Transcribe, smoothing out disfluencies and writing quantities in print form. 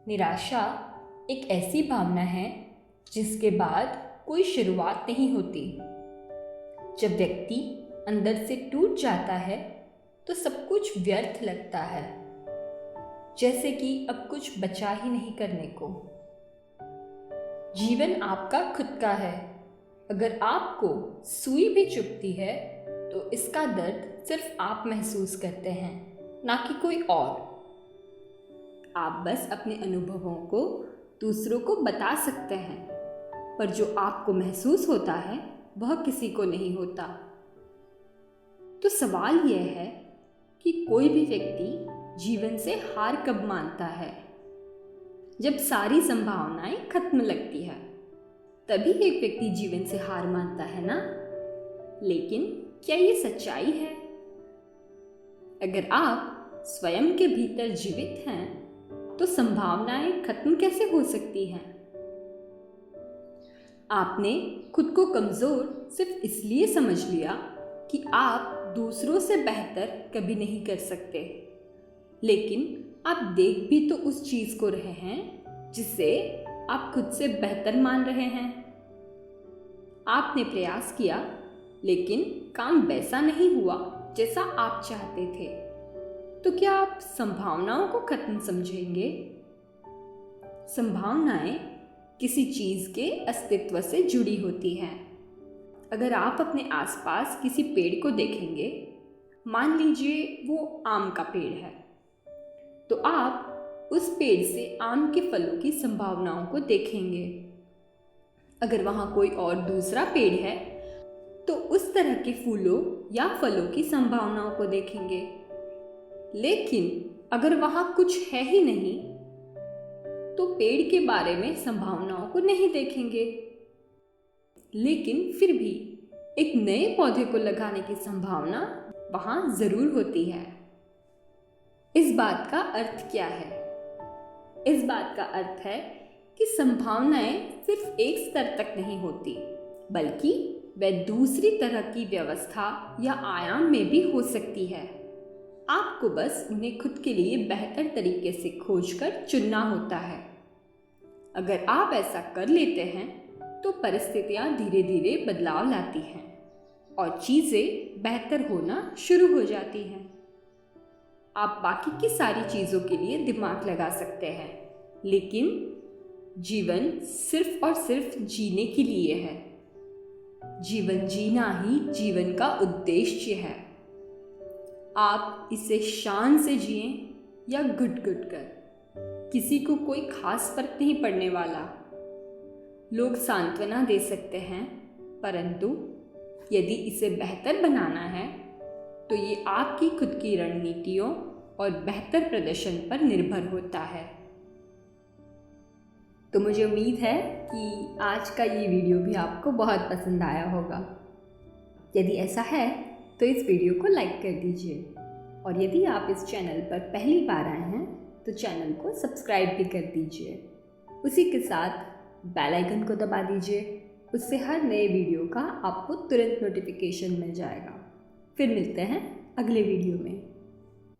निराशा एक ऐसी भावना है जिसके बाद कोई शुरुआत नहीं होती। जब व्यक्ति अंदर से टूट जाता है तो सब कुछ व्यर्थ लगता है, जैसे कि अब कुछ बचा ही नहीं करने को। जीवन आपका खुद का है। अगर आपको सुई भी चुभती है तो इसका दर्द सिर्फ आप महसूस करते हैं, ना कि कोई और। आप बस अपने अनुभवों को दूसरों को बता सकते हैं, पर जो आपको महसूस होता है वह किसी को नहीं होता। तो सवाल यह है कि कोई भी व्यक्ति जीवन से हार कब मानता है? जब सारी संभावनाएं खत्म लगती है, तभी एक व्यक्ति जीवन से हार मानता है ना? लेकिन क्या ये सच्चाई है? अगर आप स्वयं के भीतर जीवित हैं, तो संभावनाएं खत्म कैसे हो सकती हैं? आपने खुद को कमजोर सिर्फ इसलिए समझ लिया कि आप दूसरों से बेहतर कभी नहीं कर सकते, लेकिन आप देख भी तो उस चीज को रहे हैं जिसे आप खुद से बेहतर मान रहे हैं। आपने प्रयास किया, लेकिन काम वैसा नहीं हुआ जैसा आप चाहते थे। तो क्या आप संभावनाओं को खत्म समझेंगे? संभावनाएं किसी चीज के अस्तित्व से जुड़ी होती हैं। अगर आप अपने आसपास किसी पेड़ को देखेंगे, मान लीजिए वो आम का पेड़ है, तो आप उस पेड़ से आम के फलों की संभावनाओं को देखेंगे। अगर वहां कोई और दूसरा पेड़ है, तो उस तरह के फूलों या फलों की संभावनाओं को देखेंगे। लेकिन अगर वहां कुछ है ही नहीं, तो पेड़ के बारे में संभावनाओं को नहीं देखेंगे। लेकिन फिर भी एक नए पौधे को लगाने की संभावना वहां जरूर होती है। इस बात का अर्थ क्या है? इस बात का अर्थ है कि संभावनाएं सिर्फ एक स्तर तक नहीं होती, बल्कि वह दूसरी तरह की व्यवस्था या आयाम में भी हो सकती है। आपको बस उन्हें खुद के लिए बेहतर तरीके से खोजकर चुनना होता है। अगर आप ऐसा कर लेते हैं, तो परिस्थितियां धीरे धीरे बदलाव लाती हैं और चीजें बेहतर होना शुरू हो जाती हैं। आप बाकी की सारी चीजों के लिए दिमाग लगा सकते हैं, लेकिन जीवन सिर्फ और सिर्फ जीने के लिए है। जीवन जीना ही जीवन का उद्देश्य है। आप इसे शान से जिएं या घुट-घुट कर, किसी को कोई खास फर्क नहीं पड़ने वाला। लोग सांत्वना दे सकते हैं, परंतु यदि इसे बेहतर बनाना है, तो ये आपकी खुद की रणनीतियों और बेहतर प्रदर्शन पर निर्भर होता है। तो मुझे उम्मीद है कि आज का ये वीडियो भी आपको बहुत पसंद आया होगा। यदि ऐसा है तो इस वीडियो को लाइक कर दीजिए, और यदि आप इस चैनल पर पहली बार आए हैं तो चैनल को सब्सक्राइब भी कर दीजिए। उसी के साथ बेल आइकन को दबा दीजिए, उससे हर नए वीडियो का आपको तुरंत नोटिफिकेशन मिल जाएगा। फिर मिलते हैं अगले वीडियो में।